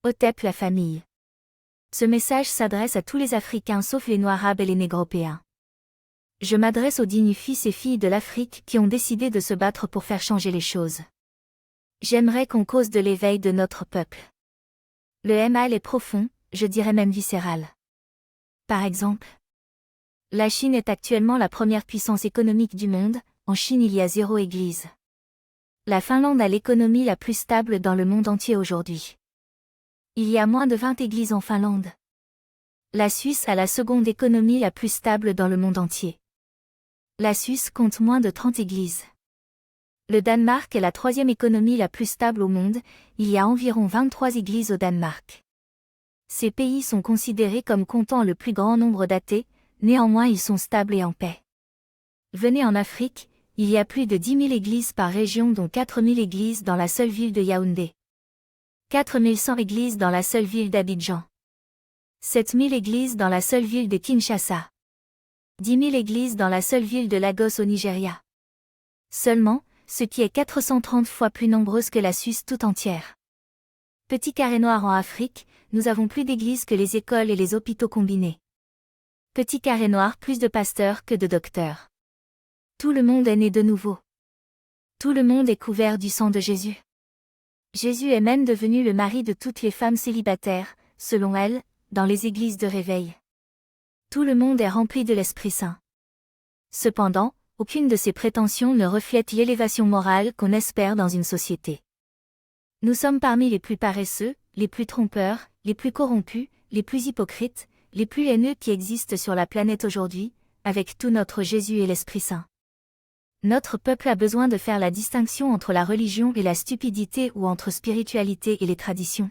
Hotep la famille. Ce message s'adresse à tous les Africains sauf les Noirs et les Négropéens. Je m'adresse aux dignes fils et filles de l'Afrique qui ont décidé de se battre pour faire changer les choses. J'aimerais qu'on cause de l'éveil de notre peuple. Le mal est profond, je dirais même viscéral. Par exemple, la Chine est actuellement la première puissance économique du monde, en Chine il y a 0 église. La Finlande a l'économie la plus stable dans le monde entier aujourd'hui. Il y a moins de 20 églises en Finlande. La Suisse a la seconde économie la plus stable dans le monde entier. La Suisse compte moins de 30 églises. Le Danemark est la troisième économie la plus stable au monde, il y a environ 23 églises au Danemark. Ces pays sont considérés comme comptant le plus grand nombre d'athées, néanmoins ils sont stables et en paix. Venez en Afrique, il y a plus de 10 000 églises par région dont 4 000 églises dans la seule ville de Yaoundé. 4 100 églises dans la seule ville d'Abidjan. 7 000 églises dans la seule ville de Kinshasa. 10 000 églises dans la seule ville de Lagos au Nigeria. Seulement, ce qui est 430 fois plus nombreuse que la Suisse tout entière. Petit carré noir en Afrique, nous avons plus d'églises que les écoles et les hôpitaux combinés. Petit carré noir, plus de pasteurs que de docteurs. Tout le monde est né de nouveau. Tout le monde est couvert du sang de Jésus. Jésus est même devenu le mari de toutes les femmes célibataires, selon elle, dans les églises de réveil. Tout le monde est rempli de l'Esprit Saint. Cependant, aucune de ces prétentions ne reflète l'élévation morale qu'on espère dans une société. Nous sommes parmi les plus paresseux, les plus trompeurs, les plus corrompus, les plus hypocrites, les plus haineux qui existent sur la planète aujourd'hui, avec tout notre Jésus et l'Esprit Saint. Notre peuple a besoin de faire la distinction entre la religion et la stupidité ou entre spiritualité et les traditions.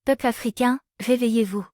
Peuple africain, réveillez-vous.